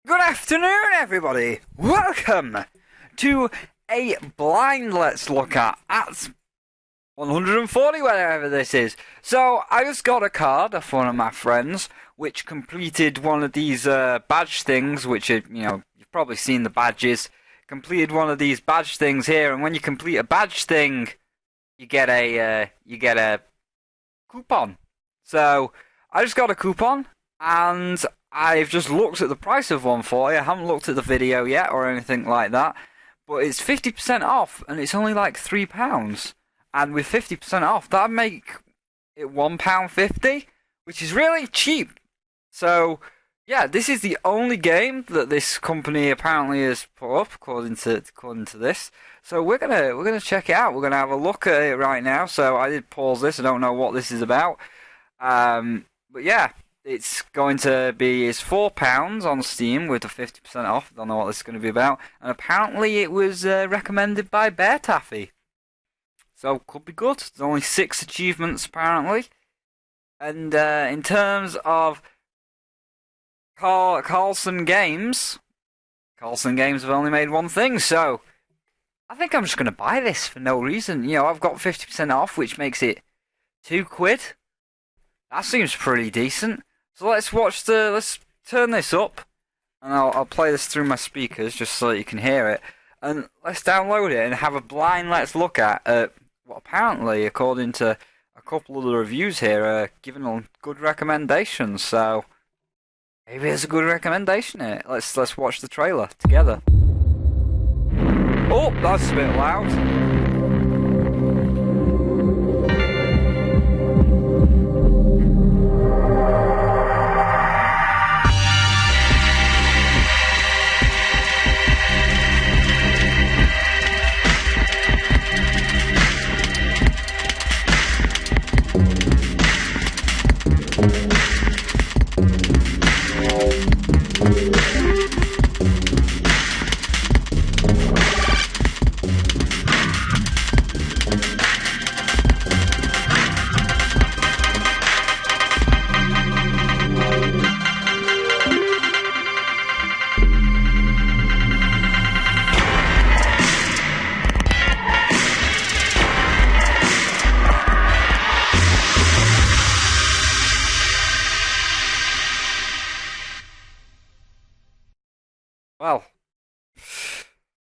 Good afternoon, everybody. Welcome to a blind let's look at 140, whatever this is. So, I just got a card off one of my friends, which completed one of these badge things, which are, you've probably seen the badges. Completed one of these badge things here, and when you complete a badge thing, you get a coupon. So, I just got a coupon, and I've just looked at the price of one for you. I haven't looked at the video yet or anything like that. But it's 50% off and it's only like £3. And with 50% off, that'd make it £1.50, which is really cheap. So, yeah, this is the only game that this company apparently has put up, according to this. So we're gonna check it out. We're gonna have a look at it right now. So I did pause this. I don't know what this is about. But yeah. It's going to be £4 on Steam with the 50% off. Don't know what this is going to be about. And apparently it was recommended by Bear Taffy. So, could be good. There's only 6 achievements apparently. And in terms of Carlson Games have only made one thing. So, I think I'm just going to buy this for no reason. I've got 50% off, which makes it £2. That seems pretty decent. So let's turn this up, and I'll play this through my speakers just so that you can hear it, and let's download it and have a blind let's look at what apparently, according to a couple of the reviews here, are giving good recommendations. So maybe it's a good recommendation here. Let's watch the trailer together. Oh, that's a bit loud. Well,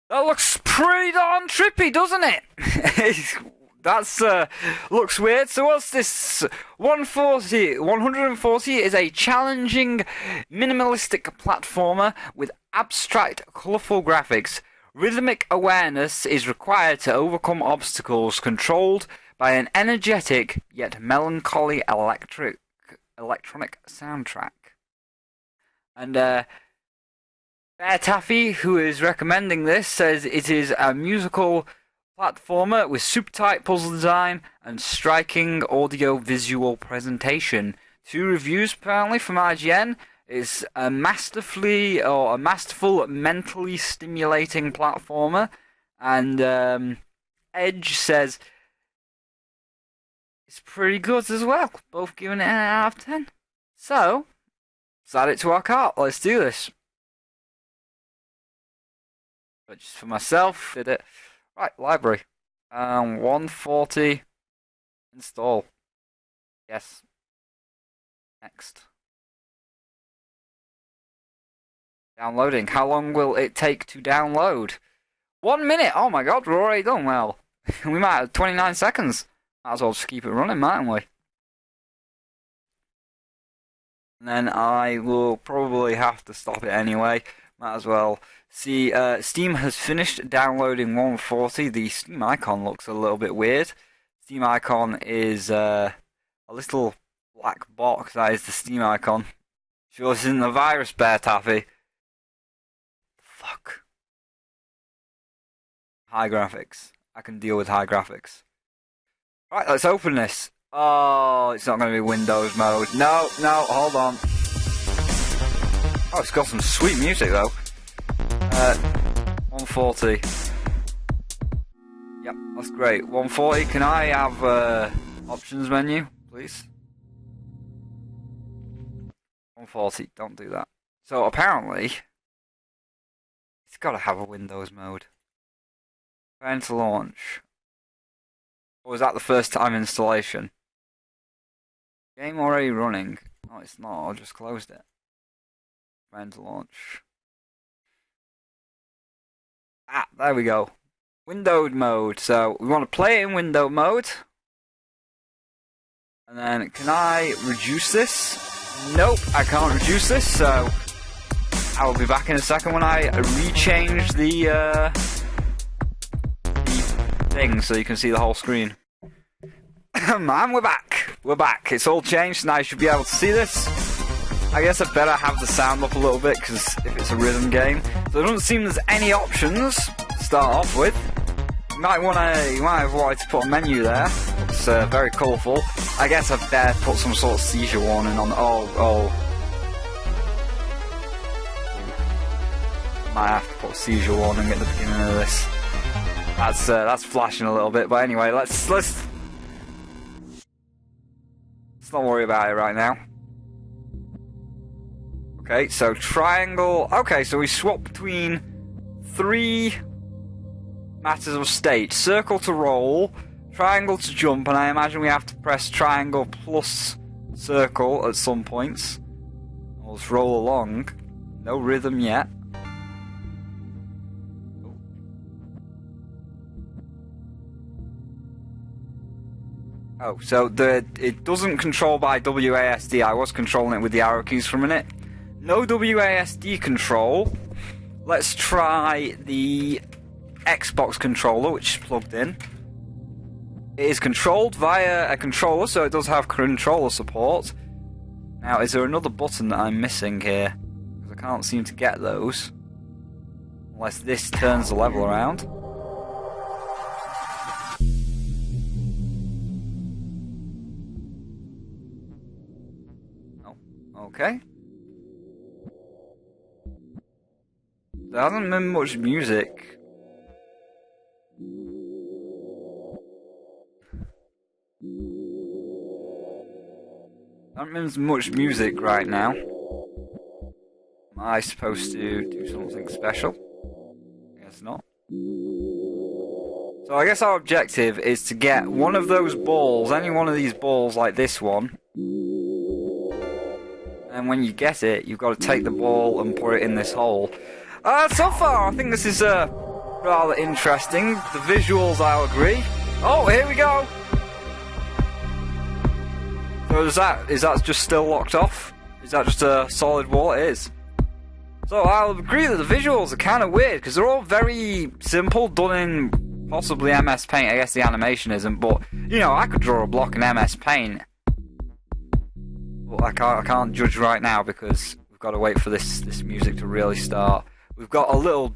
that looks pretty darn trippy, doesn't it? That's looks weird. So what's this? 140 is a challenging, minimalistic platformer with abstract, colourful graphics. Rhythmic awareness is required to overcome obstacles controlled by an energetic yet melancholy electronic soundtrack. And Bear Taffy, who is recommending this, says it is a musical platformer with super tight puzzle design and striking audio-visual presentation. 2 reviews apparently from IGN. It's a masterful, mentally stimulating platformer, and Edge says it's pretty good as well. Both giving it an out of 10. So let's add it to our cart. Let's do this. But just for myself, did it. Right, library. 140. Install. Yes. Next. Downloading. How long will it take to download? 1 minute! Oh my god, we're already done. Well, we might have 29 seconds. Might as well just keep it running, mightn't we? And then I will probably have to stop it anyway. Might as well. See, Steam has finished downloading 140. The Steam icon looks a little bit weird. Steam icon is a little black box. That is the Steam icon. Sure, this isn't the virus, Bear Taffy. Fuck. High graphics. I can deal with high graphics. Right, let's open this. Oh, it's not going to be Windows mode. No, hold on. Oh, it's got some sweet music though. 140. Yep, that's great. 140. Can I have options menu, please? 140. Don't do that. So apparently, got to have a Windows mode. Prepare to launch. Or was that the first time installation? Game already running. Oh, it's not. I just closed it. Prepare to launch. Ah, there we go. Windowed mode. So we want to play it in window mode. And then, can I reduce this? Nope, I can't reduce this, so I will be back in a second when I rechange the thing so you can see the whole screen. And we're back. We're back. It's all changed, now you should be able to see this. I guess I better have the sound up a little bit, because if it's a rhythm game. So it doesn't seem there's any options to start off with. You might have wanted to put a menu there. It's very colourful. I guess I better put some sort of seizure warning on. Oh. Might have to put a seizure warning at the beginning of this. That's flashing a little bit, but anyway, let's not worry about it right now. Okay, so triangle. Okay, so we swap between 3 matters of state: circle to roll, triangle to jump, and I imagine we have to press triangle plus circle at some points. We'll just roll along. No rhythm yet. Oh, so it doesn't control by WASD. I was controlling it with the arrow keys for a minute. No WASD control. Let's try the Xbox controller, which is plugged in. It is controlled via a controller, so it does have controller support. Now, is there another button that I'm missing here? Because I can't seem to get those. Unless this turns the level around. Okay. There hasn't been much music. There hasn't been much music right now. Am I supposed to do something special? I guess not. So I guess our objective is to get one of those balls, any one of these balls like this one. And when you get it, you've got to take the ball and put it in this hole. So far, I think this is rather interesting. The visuals, I'll agree. Oh, here we go! So is that just still locked off? Is that just a solid wall? It is. So I'll agree that the visuals are kind of weird, because they're all very simple, done in possibly MS Paint. I guess the animation isn't, but, you know, I could draw a block in MS Paint. Well, I can't judge right now because we've got to wait for this music to really start. We've got a little.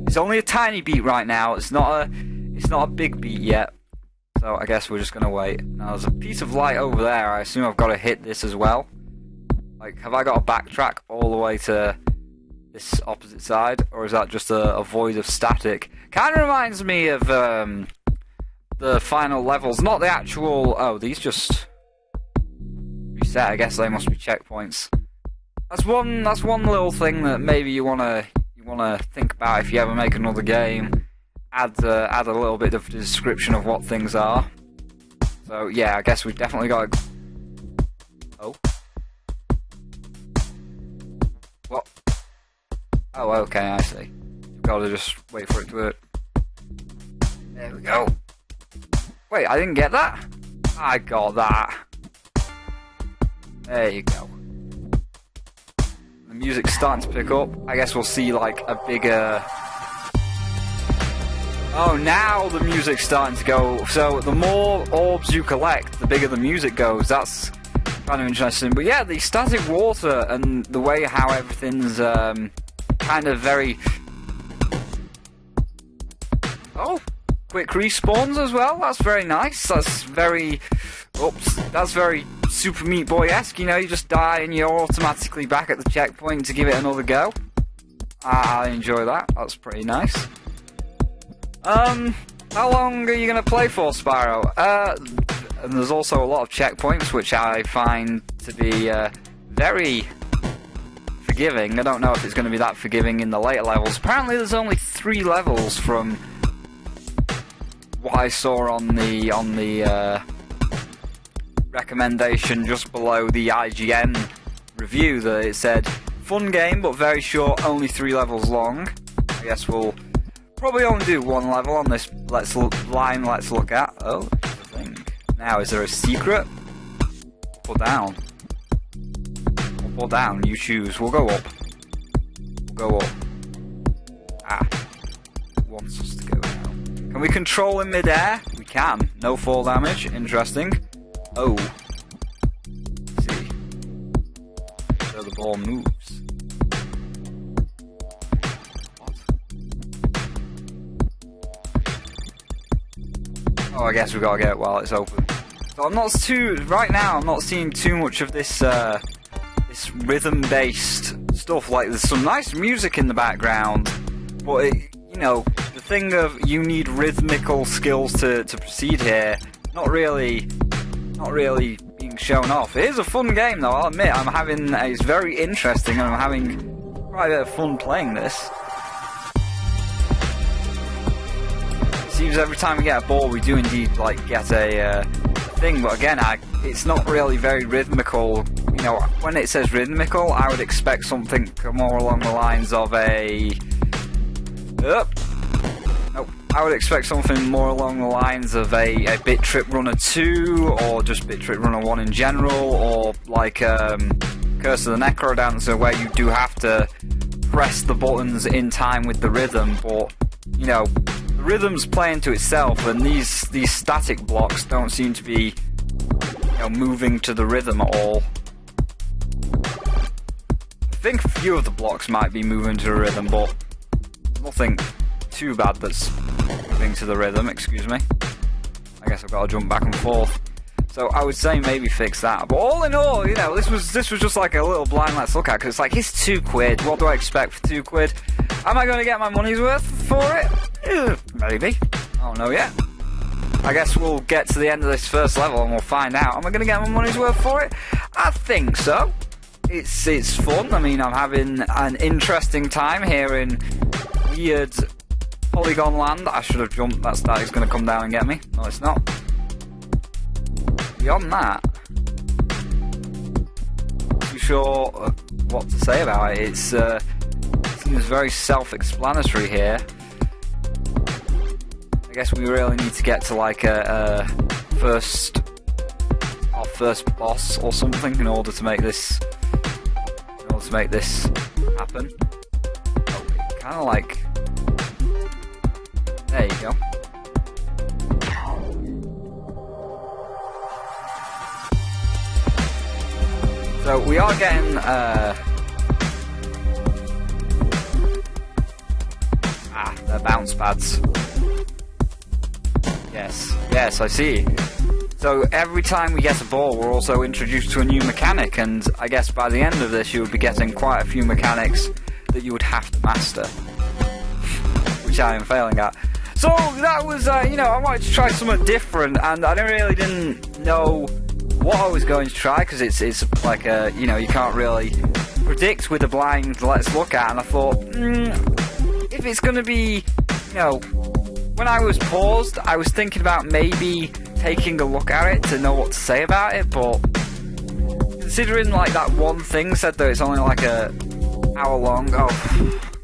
It's only a tiny beat right now. It's not a big beat yet. So I guess we're just gonna wait. Now there's a piece of light over there. I assume I've got to hit this as well. Like, have I got to backtrack all the way to this opposite side, or is that just a void of static? Kind of reminds me of the final levels. Not the actual. Oh, these just. I guess they must be checkpoints. That's one little thing that maybe you wanna think about if you ever make another game. Add a little bit of description of what things are. So yeah, I guess we've definitely got. Oh. What? Oh, okay, I see. We've got to just wait for it to work. There we go. Wait, I didn't get that. I got that. There you go. The music's starting to pick up. I guess we'll see like a bigger. Oh, now the music's starting to go. So the more orbs you collect, the bigger the music goes. That's kind of interesting. But yeah, the static water and the way how everything's kind of very. Oh, quick respawns as well. That's very nice. That's very. Oops, that's very Super Meat Boy-esque, you know, you just die and you're automatically back at the checkpoint to give it another go. I enjoy that, that's pretty nice. How long are you going to play for, Spyro? And there's also a lot of checkpoints, which I find to be very forgiving. I don't know if it's going to be that forgiving in the later levels. Apparently there's only 3 levels from what I saw on the recommendation just below the IGN review, that it said fun game but very short, only 3 levels long. I guess we'll probably only do 1 level on this let's look at. Oh, thing. Now, is there a secret? Up or down? Up or down? You choose. We'll go up. We'll go up. Ah. It wants us to go down. Can we control in mid-air? We can. No fall damage. Interesting. Oh. Let's see. So the ball moves. Oh, I guess we gotta get it while it's open. So I'm not right now. I'm not seeing too much of this this rhythm-based stuff. Like, there's some nice music in the background, but you know, the thing of you need rhythmical skills to proceed here. Not really being shown off. It is a fun game, though. I'll admit, it's very interesting, and I'm having quite a bit of fun playing this. Seems every time we get a ball, we do indeed like get a thing, but again, it's not really very rhythmical. You know, when it says rhythmical, I would expect something more along the lines of a. Nope. I would expect something more along the lines of a Bit Trip Runner 2, or just Bit Trip Runner 1 in general, or like Curse of the Necrodancer, where you do have to press the buttons in time with the rhythm, but you know, the rhythm's playing to itself, and these static blocks don't seem to be, you know, moving to the rhythm at all. I think a few of the blocks might be moving to the rhythm, but nothing too bad that's moving to the rhythm. Excuse me. I guess I've got to jump back and forth. So I would say maybe fix that. But all in all, you know, this was just like a little blind let's look at, because it's like, it's £2. What do I expect for £2? Am I going to get my money's worth for it? Maybe. I don't know yet. I guess we'll get to the end of this first level and we'll find out. Am I going to get my money's worth for it? I think so. It's fun. I mean, I'm having an interesting time here in weird Polygon Land. I should have jumped. That is going to come down and get me. No, it's not. Beyond that, not too sure what to say about it. It seems very self-explanatory here. I guess we really need to get to like our first boss or something in order to make this happen. Okay, kind of like, there you go. So we are getting they're bounce pads. Yes, I see. So every time we get a ball, we're also introduced to a new mechanic, and I guess by the end of this, you would be getting quite a few mechanics that you would have to master, which I am failing at. So that was, you know, I wanted to try something different, and I really didn't know what I was going to try, because it's like a, you know, you can't really predict with a blind let's look at, and I thought, if it's going to be, you know, when I was paused, I was thinking about maybe taking a look at it to know what to say about it, but considering like that one thing said that it's only like a hour long, oh,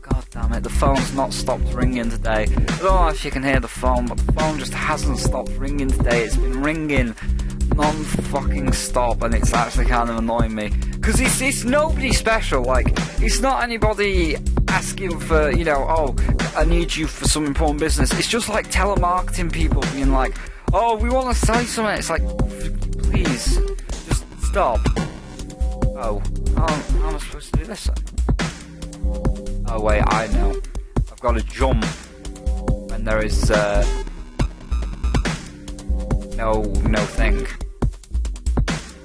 god damn it, the phone's not stopped ringing today. I don't know if you can hear the phone, but the phone just hasn't stopped ringing today. It's been ringing non-fucking stop, and it's actually kind of annoying me, because it's nobody special. Like, it's not anybody asking for, you know, oh, I need you for some important business. It's just like telemarketing people being like, oh, we want to sell you something. It's like, please, just stop. Oh, how am I supposed to do this then? Oh wait, I know. I've got to jump when there is no thing.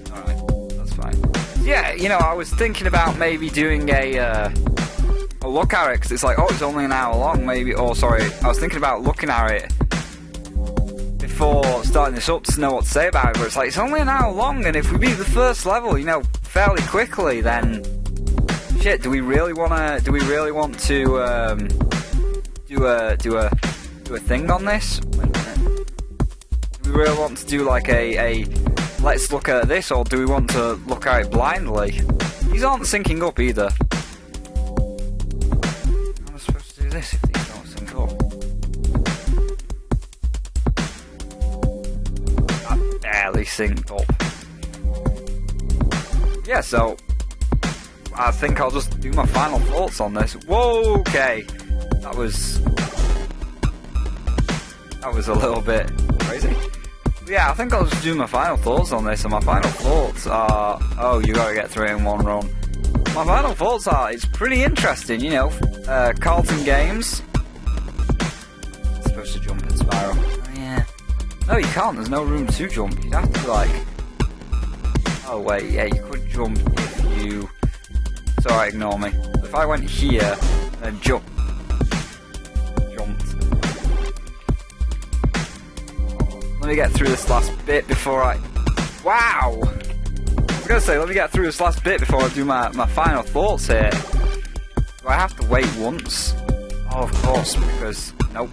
Alright, that's fine. Yeah, you know, I was thinking about maybe doing a look at it, because it's like, oh, it's only an hour long, maybe, or sorry, I was thinking about looking at it before starting this up to know what to say about it, but it's like, it's only an hour long, and if we beat the first level, you know, fairly quickly, then Shit, do we really want to do a thing on this? Wait a minute. Do we really want to do like a let's look at this, or do we want to look at it blindly? These aren't syncing up either. How am I supposed to do this if these don't sync up? That barely synced up. Yeah, so I think I'll just do my final thoughts on this. Whoa, okay. That was a little bit crazy. But yeah, I think I'll just do my final thoughts on this, and my final thoughts are... Oh, you gotta get through it in one run. My final thoughts are, it's pretty interesting, you know. Carlton Games. It's supposed to jump in Spiral. Oh, yeah. No, you can't, there's no room to jump. You'd have to, like... Oh, wait, yeah, you could jump if you... It's alright, ignore me. If I went here, and jumped. Let me get through this last bit before I... Wow! I was gonna say, let me get through this last bit before I do my final thoughts here. Do I have to wait once? Oh, of course, because... Nope.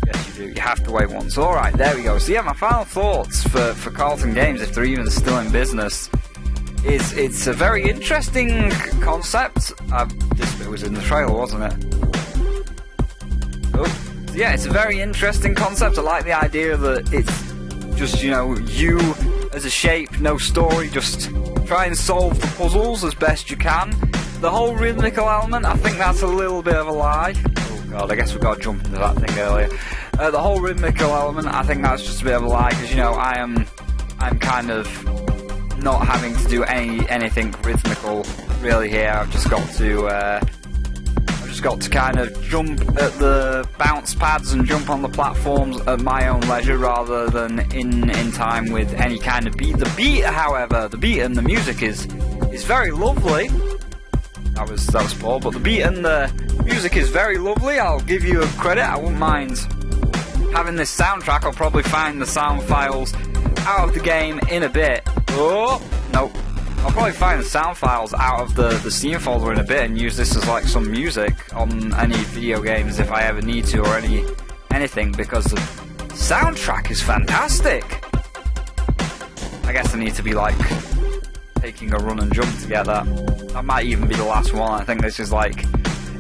Yes, you do. You have to wait once. Alright, there we go. So yeah, my final thoughts for Carlton Games, if they're even still in business... It's a very interesting concept. This bit was in the trailer, wasn't it? Oh, yeah, it's a very interesting concept. I like the idea that it's just, you know, you as a shape, no story, just try and solve the puzzles as best you can. The whole rhythmical element, I think that's a little bit of a lie. Oh god, I guess we got to jump into that thing earlier. The whole rhythmical element, I think that's just a bit of a lie, because, you know, I'm kind of not having to do anything rhythmical really here. I've just got to kind of jump at the bounce pads and jump on the platforms at my own leisure, rather than in time with any kind of beat. The beat, however, the beat and the music is very lovely. That was poor, but the beat and the music is very lovely. I'll give you a credit. I wouldn't mind having this soundtrack. I'll probably find the sound files out of the game in a bit. Oh, nope. I'll probably find the sound files out of the Steam folder in a bit and use this as like some music on any video games if I ever need to, or anything, because the soundtrack is fantastic. I guess I need to be like taking a run and jump together. That might even be the last one. I think this is like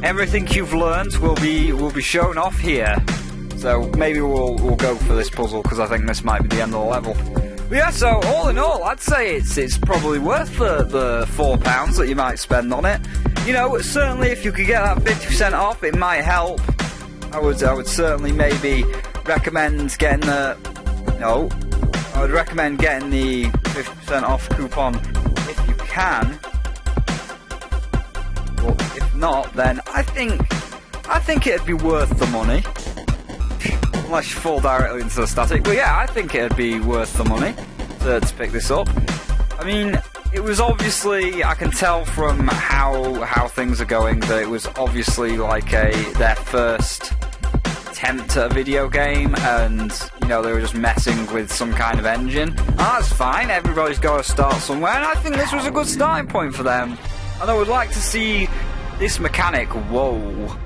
everything you've learned will be shown off here. So maybe we'll go for this puzzle, because I think this might be the end of the level. But yeah, so all in all, I'd say it's probably worth the £4 that you might spend on it. You know, certainly if you could get that 50% off, it might help. I would certainly maybe recommend getting the... No. I would recommend getting the 50% off coupon if you can. But if not, then I think it'd be worth the money. Unless you fall directly into the static. But yeah, I think it'd be worth the money to pick this up. I mean, it was obviously, I can tell from how things are going, that it was obviously like their first attempt at a video game, and, you know, they were just messing with some kind of engine. And that's fine, everybody's got to start somewhere, and I think this was a good starting point for them. And I would like to see this mechanic, whoa.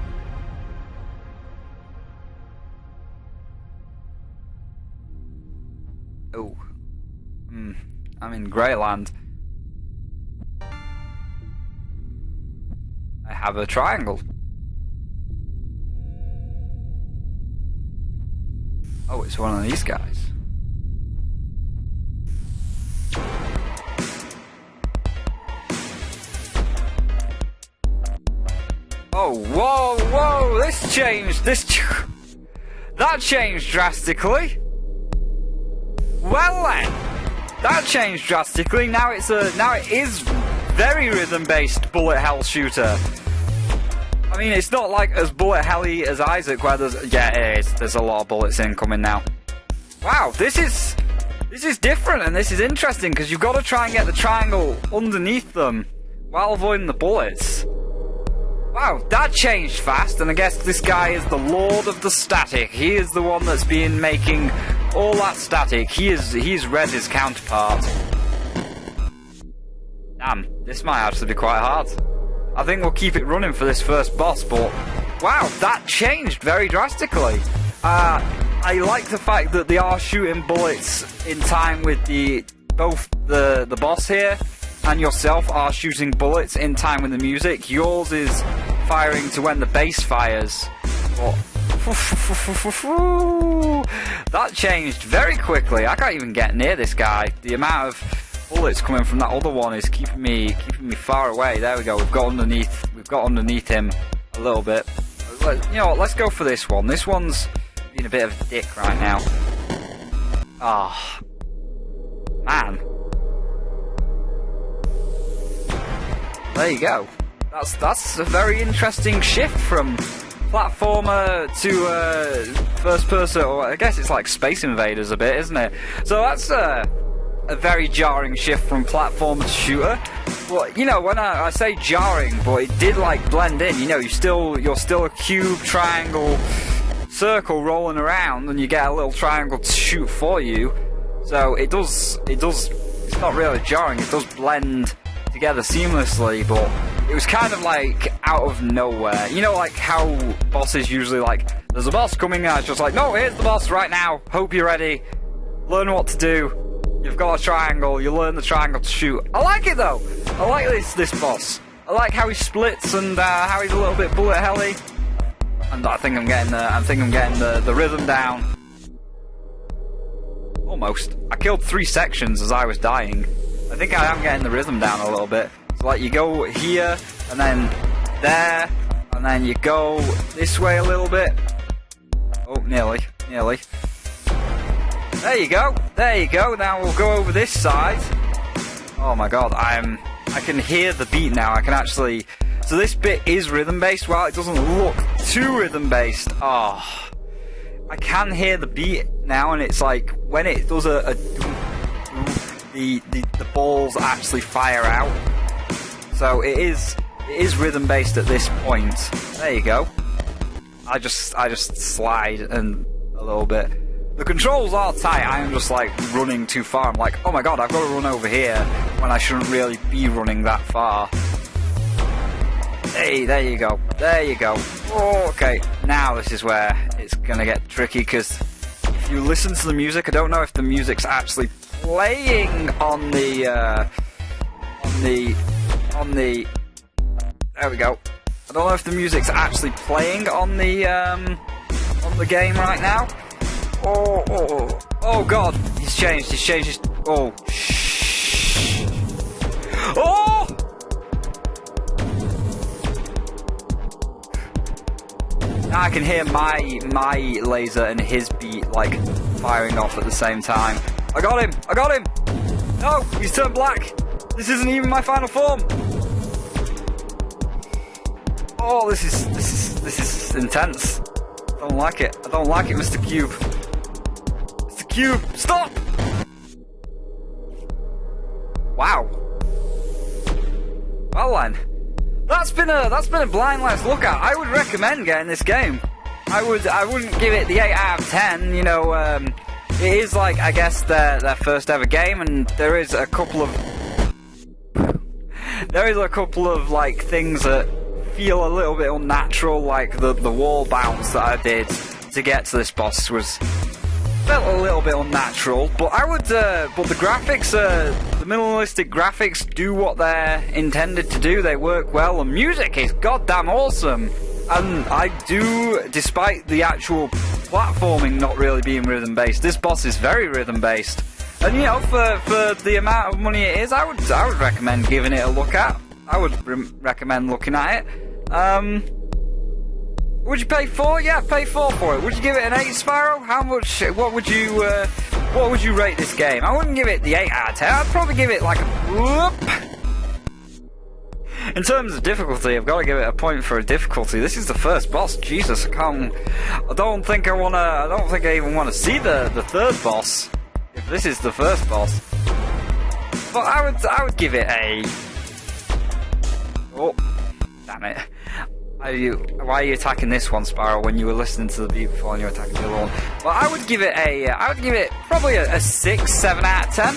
Oh. I'm in Greyland. I have a triangle. Oh, it's one of these guys. Oh, whoa, whoa, this changed, that changed drastically. Well then, that changed drastically. Now it is very rhythm-based bullet hell shooter. I mean, it's not like as bullet helly as Isaac, where there's a lot of bullets incoming now. Wow, this is different, and this is interesting, because you've got to try and get the triangle underneath them while avoiding the bullets. Wow, that changed fast, and I guess this guy is the Lord of the Static. He is the one that's been making all that static. He's read his counterpart. Damn, this might actually be quite hard. I think we'll keep it running for this first boss, but wow, that changed very drastically. I like the fact that they are shooting bullets in time with both the boss here and yourself are shooting bullets in time with the music. Yours is firing to when the bass fires. But that changed very quickly. I can't even get near this guy. The amount of bullets coming from that other one is keeping me far away. There we go. We've got underneath him a little bit. You know what? Let's go for this one. This one's being a bit of a dick right now. Ah, man. There you go. That's a very interesting shift from platformer to first person, or I guess it's like Space Invaders a bit, isn't it? So that's a very jarring shift from platformer to shooter. But you know, when I say jarring, but it did like blend in. You know, you're still a cube, triangle, circle rolling around, and you get a little triangle to shoot for you. So it does. It's not really jarring. It does blend together seamlessly, but it was kind of like out of nowhere. You know, like how bosses usually like, there's a boss coming out, it's just like, no, here's the boss right now, hope you're ready, learn what to do, you've got a triangle, you learn the triangle to shoot. I like it though, I like this boss. I like how he splits and how he's a little bit bullet helly. And I think I'm getting the rhythm down. Almost. I killed 3 sections as I was dying. I think I am getting the rhythm down a little bit. So like you go here, and then there, and then you go this way a little bit. Oh, nearly. There you go. Now we'll go over this side. Oh my god, I can hear the beat now. I can actually... So this bit is rhythm based. While it doesn't look too rhythm based. Oh, I can hear the beat now, and it's like when it does the balls actually fire out. So it is rhythm based at this point. There you go. I just slide and a little bit. The controls are tight. I am just like running too far. I'm like, oh my god, I've got to run over here when I shouldn't really be running that far. Hey, there you go. Oh, okay, now this is where it's gonna get tricky, because if you listen to the music, I don't know if the music's actually playing on the there we go. I don't know if the music's actually playing on the game right now. Oh god, he's changed his, oh shh. Oh! Now I can hear my laser and his beat like firing off at the same time. I got him! No, he's turned black! This isn't even my final form! Oh, this is intense. I don't like it, Mr. Cube. Mr. Cube, stop! Wow. Well then. That's been a blind let's look at. I would recommend getting this game. I wouldn't give it the 8 out of 10, you know, it is like, I guess, their first ever game, and there is a couple of like things that feel a little bit unnatural, like the wall bounce that I did to get to this boss felt a little bit unnatural, but but the graphics, the minimalistic graphics do what they're intended to do. They work well. The music is goddamn awesome, and I do, despite the actual platforming not really being rhythm based, this boss is very rhythm based. And you know, for the amount of money it is, I would recommend giving it a look at. I would recommend looking at it. Would you pay 4? Yeah, pay 4 for it. Would you give it an 8, Spyro? How much? What would you rate this game? I wouldn't give it the 8 out of 10. I'd probably give it like a whoop. In terms of difficulty, I've got to give it a point for a difficulty. This is the first boss. Jesus, I don't think I even want to see the third boss. If this is the first boss. But I would give it a... Oh, damn it. Why are you attacking this one, Spiral, when you were listening to the beat before and you're attacking the other one? Well, I would give it probably a 6, 7 out of 10.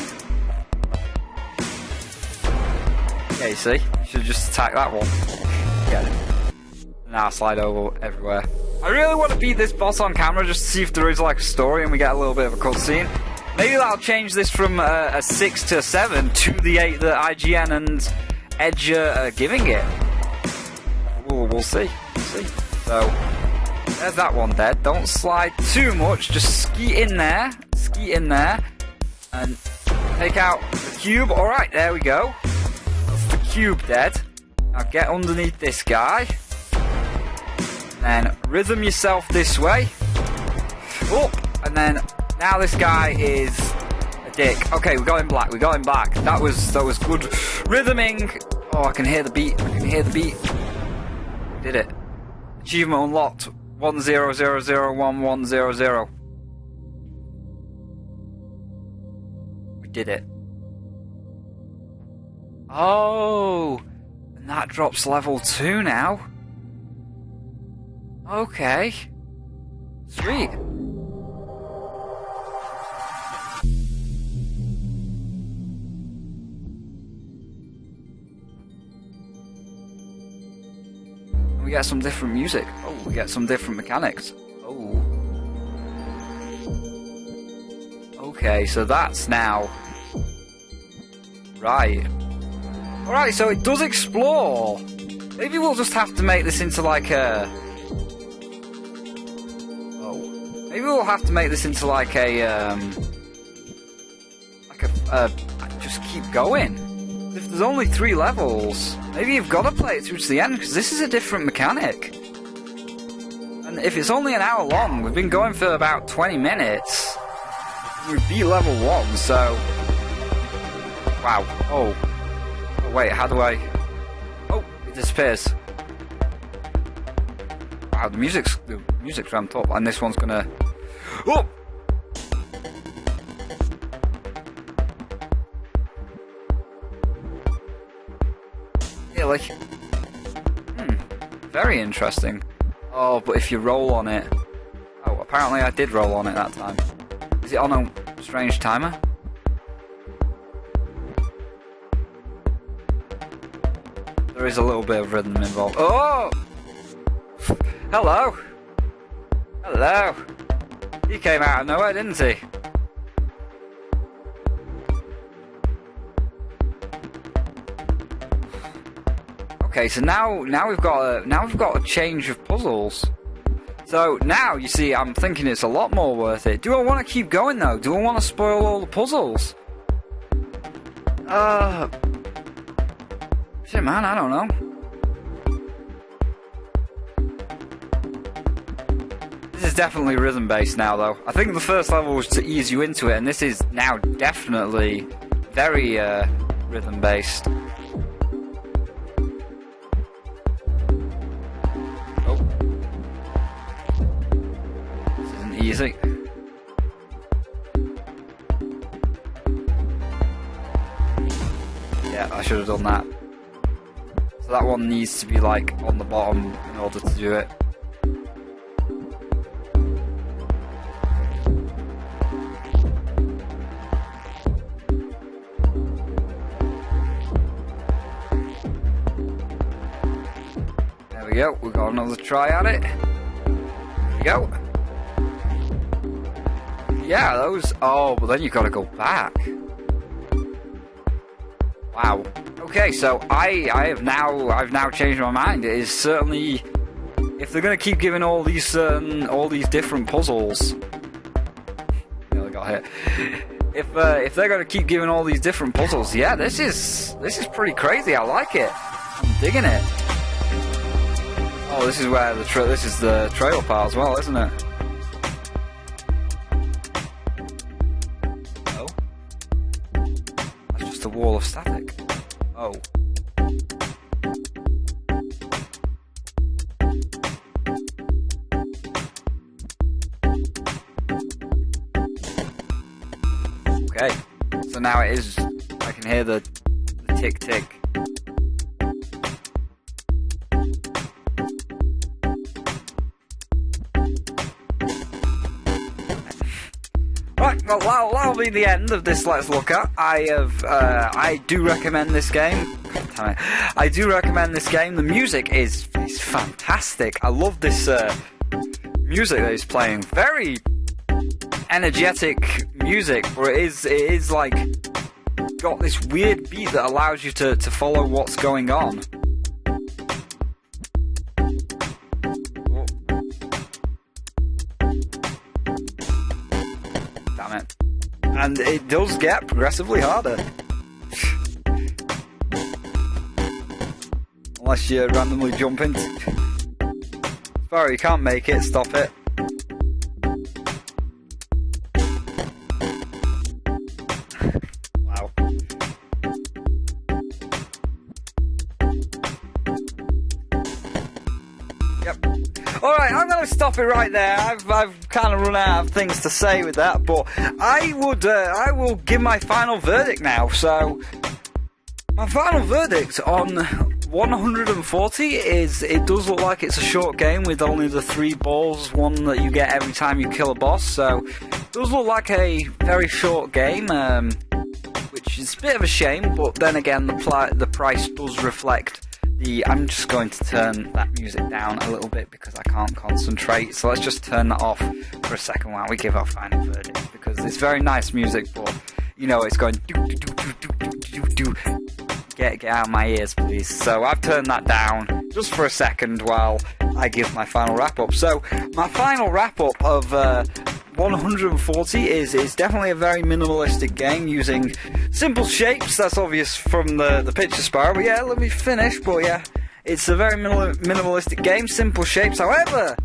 Yeah, you see? You should just attack that one. Yeah. Now slide over everywhere. I really want to beat this boss on camera just to see if there is like a story and we get a little bit of a cutscene. Maybe that'll change this from a 6 to a 7 to the 8 that IGN and Edge are giving it. We'll see. We'll see. So, there's that one dead. Don't slide too much. Just ski in there. Ski in there. And take out the cube. Alright, there we go. That's the cube dead. Now get underneath this guy. Then rhythm yourself this way. Up. And then now this guy is a dick. Okay, we got him black. We got him back. That was good rhythming. Oh, I can hear the beat. I can hear the beat. Did it. Achievement unlocked. 10001100. We did it. Oh, and that drops level 2 now. Okay. Sweet. We get some different music. Oh, we get some different mechanics. Oh. Okay, so that's now... Right. Alright, so it does explore. Maybe we'll just have to make this into like a... Oh. Maybe we'll have to make this into like a... just keep going. If there's only 3 levels, maybe you've got to play it through to the end, because this is a different mechanic. And if it's only an hour long, we've been going for about 20 minutes. We beat level 1, so... Wow. Oh, wait, how do I... Oh, it disappears. Wow, the music's ramped up, and this one's gonna... Oh! Really? Very interesting. Oh, but if you roll on it... Oh, apparently I did roll on it that time. Is it on a strange timer? There is a little bit of rhythm involved. Oh! Hello! Hello! He came out of nowhere, didn't he? Okay, so now we've got a change of puzzles. So now you see, I'm thinking it's a lot more worth it. Do I want to keep going though? Do I want to spoil all the puzzles? Shit, man, I don't know. This is definitely rhythm based now, though. I think the first level was to ease you into it, and this is now definitely very rhythm based. Easy. Yeah, I should have done that. So that one needs to be like on the bottom in order to do it. There we go, we got another try at it. There we go. Yeah, those... Oh, but then you've got to go back. Wow. Okay, so I've now changed my mind. It is certainly... If they're going to keep giving all these different puzzles... Nearly got hit. If they're going to keep giving all these different puzzles, yeah, this is pretty crazy. I like it. I'm digging it. Oh, this is where this is the trail part as well, isn't it? The wall of static. Oh. Okay. So now it is. I can hear the tick tick. well, that'll be the end of this Let's Look At. I do recommend this game. God damn it. I do recommend this game. The music is fantastic. I love this music that he's playing. Very energetic music, but it is like got this weird beat that allows you to follow what's going on. Damn it. And it does get progressively harder. Unless you randomly jump into... Sorry, you can't make it, stop it. Wow. Yep. Alright, I'm going to stop it right there. I've kind of run out of things to say with that, but I will give my final verdict now. So, my final verdict on 140 is, it does look like it's a short game with only the 3 balls, one that you get every time you kill a boss, so it does look like a very short game, which is a bit of a shame, but then again the price does reflect the... I'm just going to turn that music down a little bit because I can't concentrate, so let's just turn that off for a second while we give our final verdict, because it's very nice music, but you know it's going do do do do do do do do. Get out of my ears, please. So I've turned that down just for a second while I give my final wrap-up. So my final wrap-up of 140 is definitely a very minimalistic game using simple shapes. That's obvious from the picture spiral. But yeah, let me finish. But yeah, it's a very minimalistic game, simple shapes. However,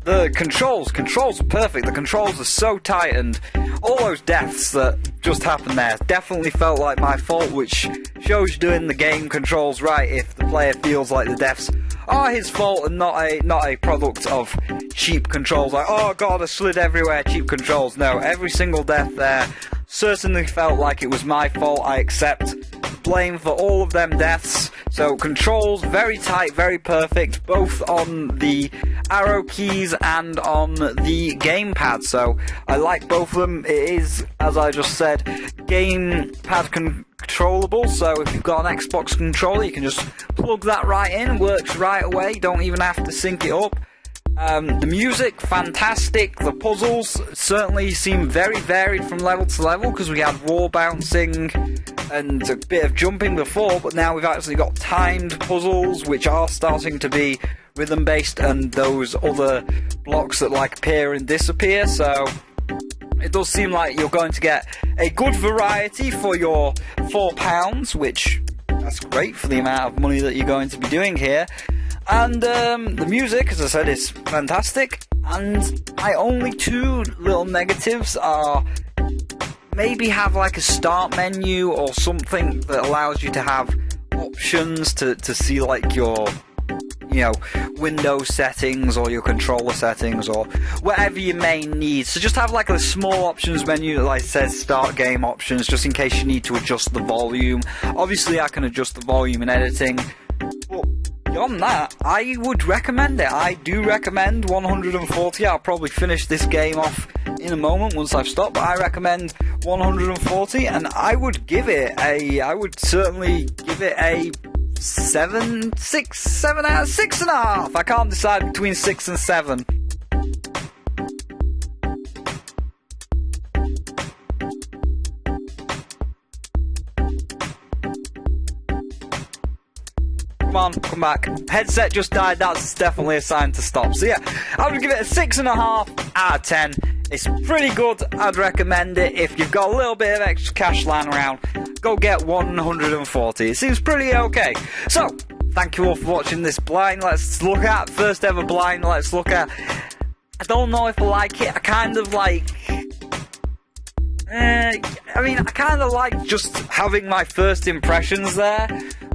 the controls are perfect. The controls are so tight, and all those deaths that just happened there definitely felt like my fault, which shows you doing the game controls right if the player feels like the deaths are his fault and not a product of cheap controls. Like, oh god, I slid everywhere, cheap controls. No, every single death there certainly felt like it was my fault. I accept blame for all of them deaths. So controls very tight, very perfect, both on the arrow keys and on the gamepad. So I like both of them. It is, as I just said, gamepad controllable. So if you've got an Xbox controller, you can just plug that right in, works right away. Don't even have to sync it up. The music, fantastic. The puzzles certainly seem very varied from level to level, because we had wall bouncing and a bit of jumping before, but now we've actually got timed puzzles which are starting to be rhythm based, and those other blocks that like appear and disappear. So it does seem like you're going to get a good variety for your £4, which that's great for the amount of money that you're going to be doing here. And the music, as I said, is fantastic. And my only 2 little negatives are maybe have like a start menu or something that allows you to have options to see like your, you know, Windows settings or your controller settings or whatever you may need. So just have like a small options menu that like says start game options, just in case you need to adjust the volume. Obviously I can adjust the volume in editing, but beyond that, I would recommend it. I do recommend 140. I'll probably finish this game off in a moment once I've stopped, but I recommend 140, and I would certainly give it a 7 out of 6.5. I can't decide between 6 and 7. Come on, come back. Headset just died, that's definitely a sign to stop. So yeah, I would give it a 6.5 out of 10. It's pretty good, I'd recommend it. If you've got a little bit of extra cash lying around, go get 140. It seems pretty okay. So, thank you all for watching this blind Let's Look At. First ever blind Let's Look At. I don't know if I like it. I kind of like... I kind of like just having my first impressions there.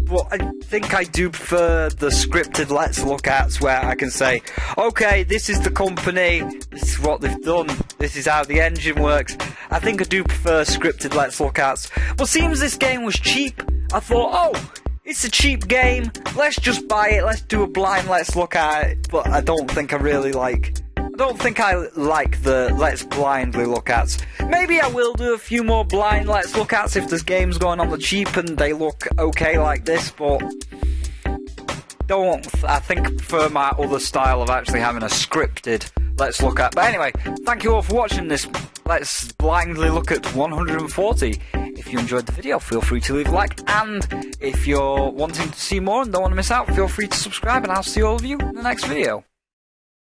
But I think I do prefer the scripted Let's Look Ats where I can say, okay, this is the company, this is what they've done, this is how the engine works. I think I do prefer scripted Let's Look Ats. But seems this game was cheap, I thought, oh, it's a cheap game, let's just buy it, let's do a blind Let's Look At it. But I don't think I really don't think I like the let's blindly look at. Maybe I will do a few more blind let's look at if there's games going on the cheap and they look okay like this, but I think I prefer my other style of actually having a scripted let's look at. But anyway, thank you all for watching this let's blindly look at 140. If you enjoyed the video, feel free to leave a like, and if you're wanting to see more and don't want to miss out, feel free to subscribe, and I'll see all of you in the next video.